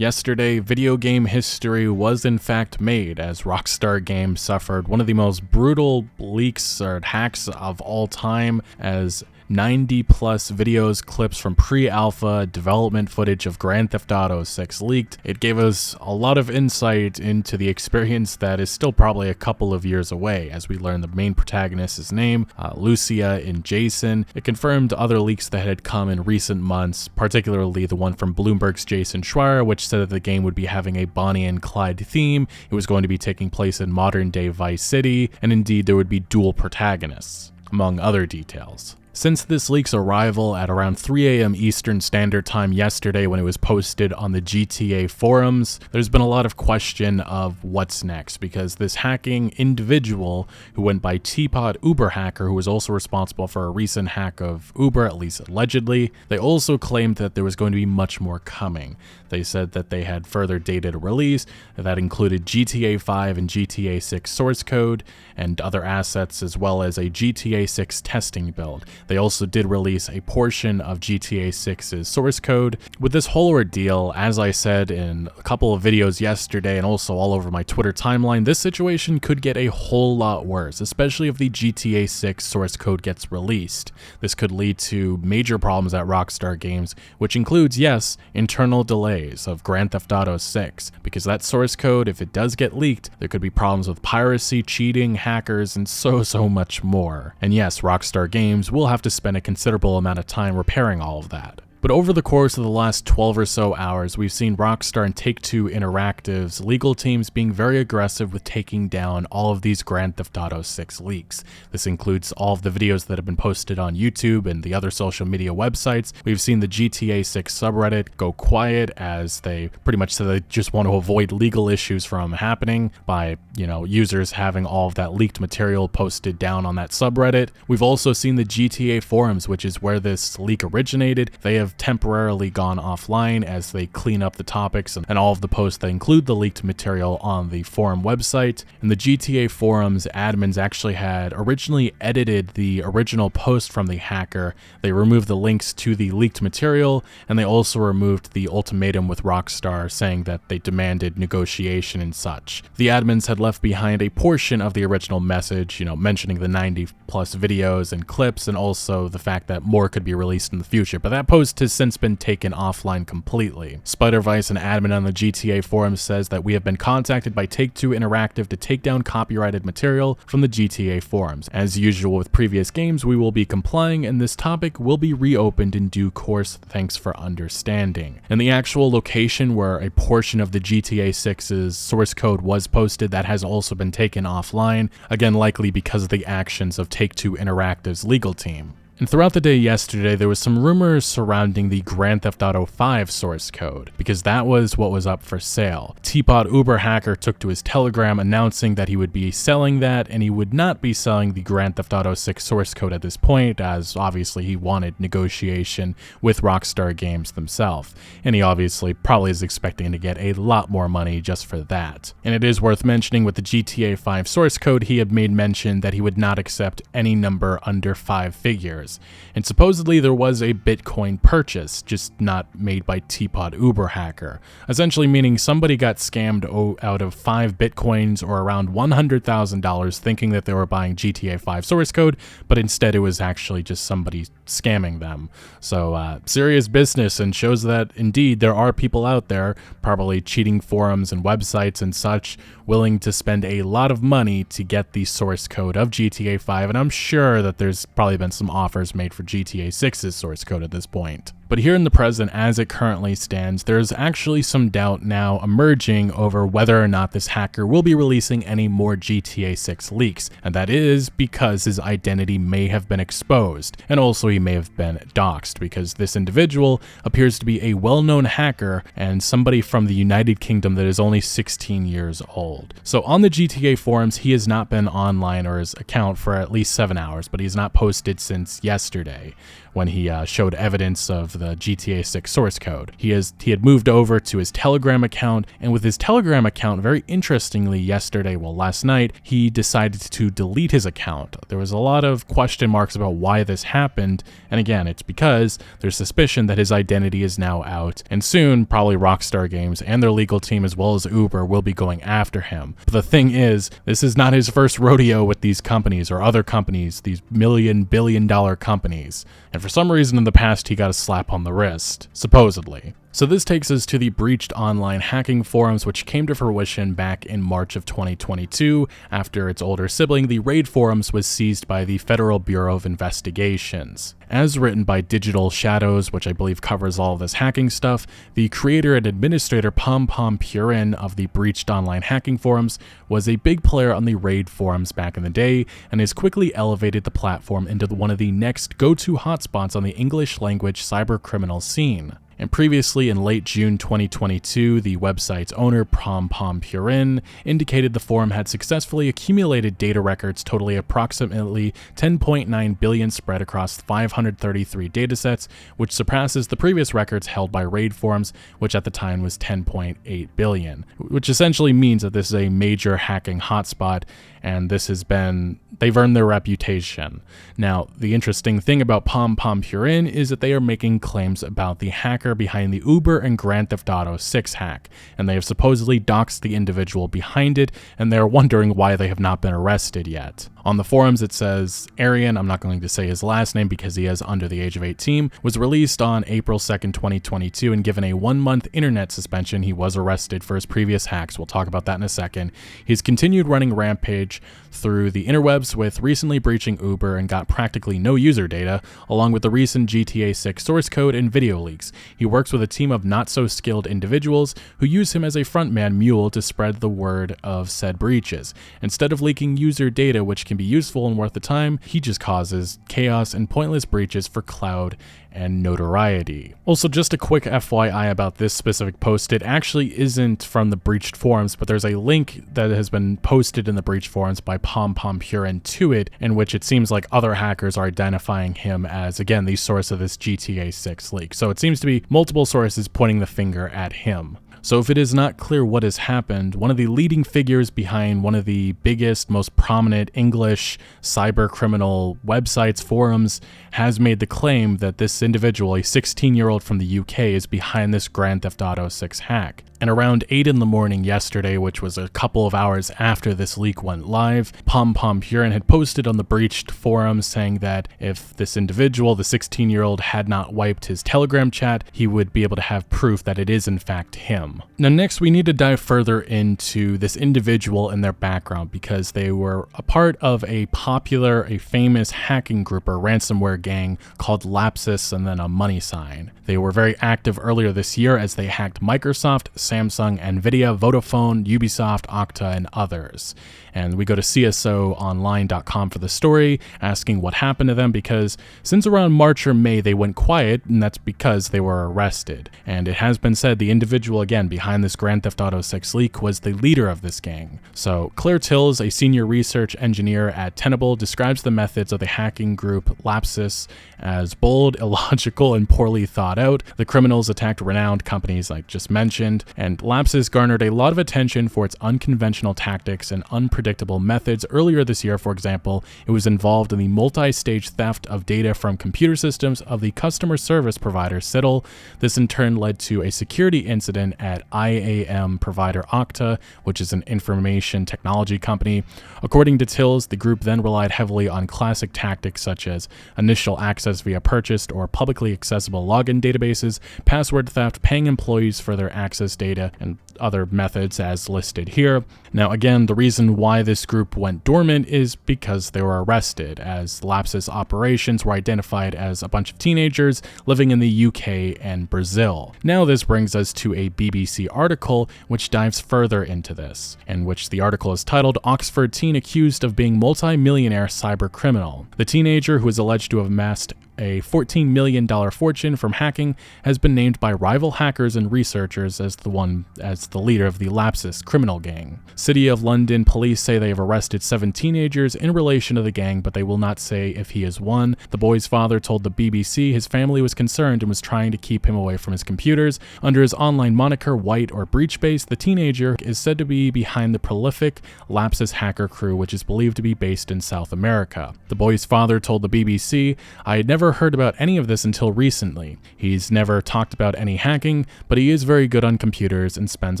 Yesterday, video game history was in fact made as Rockstar Games suffered one of the most brutal leaks or hacks of all time, as 90 plus videos, clips from pre-alpha development footage of Grand Theft Auto 6 leaked. It gave us a lot of insight into the experience that is still probably a couple of years away, as we learned the main protagonist's name, Lucia and Jason. It confirmed other leaks that had come in recent months, particularly the one from Bloomberg's Jason Schreier, which said that the game would be having a Bonnie and Clyde theme. It was going to be taking place in modern-day Vice City, and indeed there would be dual protagonists, among other details. Since this leak's arrival at around 3 a.m. Eastern Standard Time yesterday when it was posted on the GTA forums, there's been a lot of question of what's next, because this hacking individual who went by Teapot Uber Hacker, who was also responsible for a recent hack of Uber, at least allegedly, they also claimed that there was going to be much more coming. They said that they had further data to release that included GTA 5 and GTA 6 source code and other assets, as well as a GTA 6 testing build. They also did release a portion of GTA 6's source code. With this whole ordeal, as I said in a couple of videos yesterday and also all over my Twitter timeline, this situation could get a whole lot worse, especially if the GTA 6 source code gets released. This could lead to major problems at Rockstar Games, which includes, yes, internal delays of Grand Theft Auto 6, because that source code, if it does get leaked, there could be problems with piracy, cheating, hackers, and so much more. And yes, Rockstar Games will have to spend a considerable amount of time repairing all of that. But over the course of the last 12 or so hours, we've seen Rockstar and Take-Two Interactive's legal teams being very aggressive with taking down all of these Grand Theft Auto 6 leaks. This includes all of the videos that have been posted on YouTube and the other social media websites. We've seen the GTA 6 subreddit go quiet, as they pretty much said they just want to avoid legal issues from happening by, users having all of that leaked material posted down on that subreddit. We've also seen the GTA forums, which is where this leak originated. They have temporarily gone offline as they clean up the topics and all of the posts that include the leaked material on the forum website. And the GTA forums admins actually had originally edited the original post from the hacker. They removed the links to the leaked material, and they also removed the ultimatum with Rockstar saying that they demanded negotiation and such. The admins had left behind a portion of the original message, mentioning the 90 plus videos and clips, and also the fact that more could be released in the future, but that post has since been taken offline completely. Spider-Vice, an admin on the GTA forum, says that we have been contacted by Take-Two Interactive to take down copyrighted material from the GTA forums. As usual with previous games, we will be complying, and this topic will be reopened in due course. Thanks for understanding. And the actual location where a portion of the GTA 6's source code was posted, that has also been taken offline, again likely because of the actions of Take-Two Interactive's legal team. And throughout the day yesterday, there was some rumors surrounding the Grand Theft Auto 5 source code, because that was what was up for sale. Teapot Uber Hacker took to his Telegram announcing that he would be selling that, and he would not be selling the Grand Theft Auto 6 source code at this point, as obviously he wanted negotiation with Rockstar Games themselves. And he obviously probably is expecting to get a lot more money just for that. And it is worth mentioning, with the GTA 5 source code, he had made mention that he would not accept any number under 5 figures. And supposedly there was a Bitcoin purchase, just not made by Teapot Uber Hacker, essentially meaning somebody got scammed out of 5 Bitcoins, or around $100,000, thinking that they were buying GTA 5 source code, but instead it was actually just somebody scamming them. So serious business, and shows that indeed there are people out there, probably cheating forums and websites and such, willing to spend a lot of money to get the source code of GTA 5, and I'm sure that there's probably been some offers made for GTA 6's source code at this point. But here in the present, as it currently stands, there's actually some doubt now emerging over whether or not this hacker will be releasing any more GTA 6 leaks, and that is because his identity may have been exposed, and also he may have been doxxed, because this individual appears to be a well-known hacker and somebody from the United Kingdom that is only 16 years old. So on the GTA forums, he has not been online, or his account, for at least 7 hours, but he's not posted since yesterday. when he showed evidence of the GTA 6 source code. He had moved over to his Telegram account, and with his Telegram account, very interestingly, last night, he decided to delete his account. There was a lot of question marks about why this happened, and again, it's because there's suspicion that his identity is now out, and soon, probably Rockstar Games and their legal team as well as Uber will be going after him. But the thing is, this is not his first rodeo with these companies or other companies, these billion-dollar companies. And for some reason in the past, he got a slap on the wrist, supposedly. So this takes us to the breached online hacking forums, which came to fruition back in March of 2022 after its older sibling, the Raid Forums, was seized by the Federal Bureau of Investigations. As written by Digital Shadows, which I believe covers all of this hacking stuff, the creator and administrator Pom Purin of the breached online hacking forums was a big player on the Raid forums back in the day and has quickly elevated the platform into one of the next go-to hotspots on the English language cybercriminal scene. And previously, in late June 2022, the website's owner, Pom Purin, indicated the forum had successfully accumulated data records totaling approximately 10.9 billion spread across 533 datasets, which surpasses the previous records held by Raid forums, which at the time was 10.8 billion, which essentially means that this is a major hacking hotspot, and they've earned their reputation. Now, the interesting thing about Pom Purin is that they are making claims about the hacker behind the Uber and Grand Theft Auto 6 hack, and they have supposedly doxed the individual behind it, and they're wondering why they have not been arrested yet. On the forums, it says Arian, I'm not going to say his last name because he is under the age of 18, was released on April 2nd, 2022, and given a 1-month internet suspension. He was arrested for his previous hacks. We'll talk about that in a second. He's continued running rampage through the interwebs, with recently breaching Uber and got practically no user data, along with the recent GTA 6 source code and video leaks. He works with a team of not-so-skilled individuals who use him as a frontman mule to spread the word of said breaches. Instead of leaking user data, which can be useful and worth the time, he just causes chaos and pointless breaches for cloud and notoriety. Also, just a quick FYI about this specific post, it actually isn't from the breached forums, but there's a link that has been posted in the breached forums by Pom Purin to it, in which it seems like other hackers are identifying him as, again, the source of this GTA 6 leak. So it seems to be multiple sources pointing the finger at him. So if it is not clear what has happened, one of the leading figures behind one of the biggest, most prominent English cyber criminal websites, forums, has made the claim that this individual, a 16-year-old from the UK, is behind this Grand Theft Auto 6 hack. And around 8 in the morning yesterday, which was a couple of hours after this leak went live, Pom Purin had posted on the breached forum saying that if this individual, the 16-year-old, had not wiped his Telegram chat, he would be able to have proof that it is in fact him. Now next, we need to dive further into this individual and their background, because they were a part of a famous hacking group or ransomware gang called Lapsus and then a money sign. They were very active earlier this year as they hacked Microsoft, Samsung, Nvidia, Vodafone, Ubisoft, Okta, and others. And we go to csoonline.com for the story, asking what happened to them, because since around March or May they went quiet, and that's because they were arrested. And it has been said the individual, again, behind this Grand Theft Auto 6 leak was the leader of this gang. So Claire Tills, a senior research engineer at Tenable, describes the methods of the hacking group Lapsus as bold, illogical, and poorly thought out. The criminals attacked renowned companies like just mentioned, and Lapsus garnered a lot of attention for its unconventional tactics and unpredictable methods. Earlier this year, for example, it was involved in the multi-stage theft of data from computer systems of the customer service provider Citadel. This in turn led to a security incident at IAM provider Okta, which is an information technology company. According to Tills, the group then relied heavily on classic tactics such as initial access via purchased or publicly accessible login databases, password theft, paying employees for their access data, and other methods as listed here. Now again, the reason why this group went dormant is because they were arrested, as Lapsus operations were identified as a bunch of teenagers living in the UK and Brazil. Now this brings us to a BBC article which dives further into this, in which the article is titled "Oxford Teen Accused of Being Multi-Millionaire Cyber Criminal." The teenager, who is alleged to have amassed a $14 million fortune from hacking, has been named by rival hackers and researchers as the leader of the Lapsus criminal gang. City of London police say they have arrested 7 teenagers in relation to the gang, but they will not say if he is one. The boy's father told the BBC his family was concerned and was trying to keep him away from his computers. Under his online moniker White or Breachbase, the teenager is said to be behind the prolific Lapsus hacker crew, which is believed to be based in South America. The boy's father told the BBC, "I had never heard about any of this until recently. He's never talked about any hacking, but he is very good on computers and spends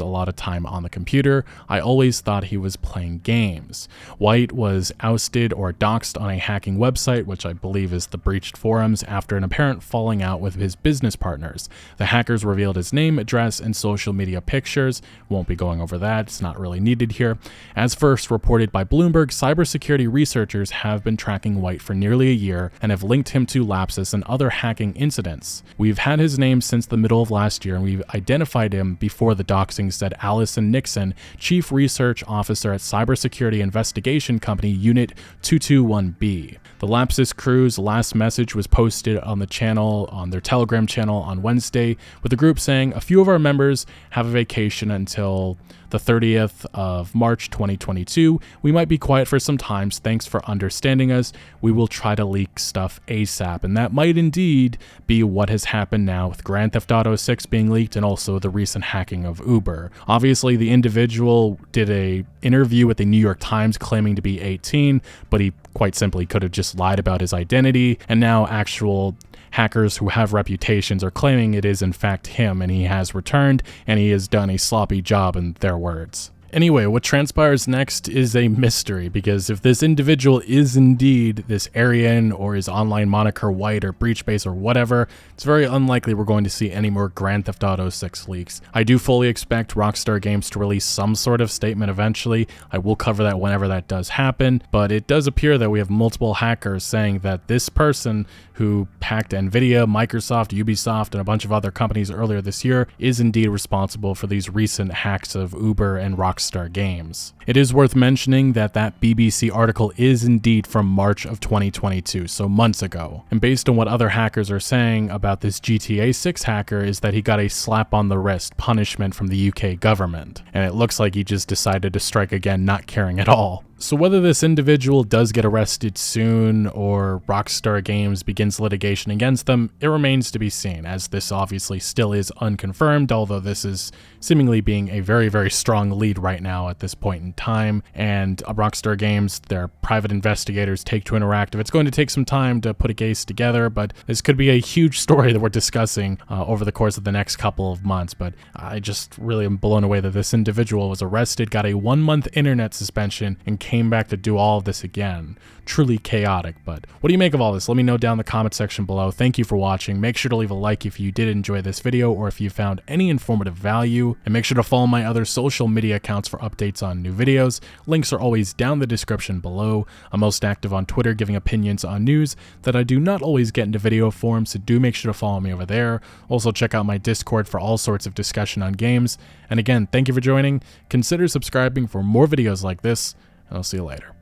a lot of time on the computer. I always thought he was playing games." White was ousted or doxxed on a hacking website, which I believe is the breached forums, after an apparent falling out with his business partners. The hackers revealed his name, address, and social media pictures. Won't be going over that, it's not really needed here. As first reported by Bloomberg, cybersecurity researchers have been tracking White for nearly a year and have linked him to Lapsus and other hacking incidents. "We've had his name since the middle of last year, and we've identified him before the doxing," said Allison Nixon, Chief Research Officer at cybersecurity investigation company Unit 221B. The Lapsus crew's last message was posted on their Telegram channel on Wednesday, with the group saying, "A few of our members have a vacation until the 30th of March 2022. We might be quiet for some time. Thanks for understanding us. We will try to leak stuff ASAP." And that might indeed be what has happened now with Grand Theft Auto 6 being leaked and also the recent hacking of Uber. Obviously, the individual did an interview with the New York Times claiming to be 18, but he quite simply could have just lied about his identity, and now actual hackers who have reputations are claiming it is in fact him, and he has returned and he has done a sloppy job, in their words. Anyway, what transpires next is a mystery, because if this individual is indeed this Aryan or his online moniker White or Breachbase or whatever, it's very unlikely we're going to see any more Grand Theft Auto 6 leaks. I do fully expect Rockstar Games to release some sort of statement eventually. I will cover that whenever that does happen, but it does appear that we have multiple hackers saying that this person who hacked Nvidia, Microsoft, Ubisoft, and a bunch of other companies earlier this year is indeed responsible for these recent hacks of Uber and Rockstar Games. It is worth mentioning that that BBC article is indeed from March of 2022, so months ago. And based on what other hackers are saying about this GTA 6 hacker is that he got a slap on the wrist punishment from the UK government. And it looks like he just decided to strike again, not caring at all. So whether this individual does get arrested soon or Rockstar Games begins litigation against them, it remains to be seen, as this obviously still is unconfirmed, although this is seemingly being a very, very strong lead right now at this point in time. And Rockstar Games, their private investigators, Take-Two Interactive, it's going to take some time to put a case together, but this could be a huge story that we're discussing over the course of the next couple of months. But I just really am blown away that this individual was arrested, got a 1-month internet suspension, and came back to do all of this again. Truly chaotic. But what do you make of all this? Let me know down in the comment section below. Thank you for watching. Make sure to leave a like if you did enjoy this video or if you found any informative value, and make sure to follow my other social media accounts for updates on new videos. Links are always down in the description below. I'm most active on Twitter, giving opinions on news that I do not always get into video form, so do make sure to follow me over there. Also check out my Discord for all sorts of discussion on games. And again, thank you for joining. Consider subscribing for more videos like this, and I'll see you later.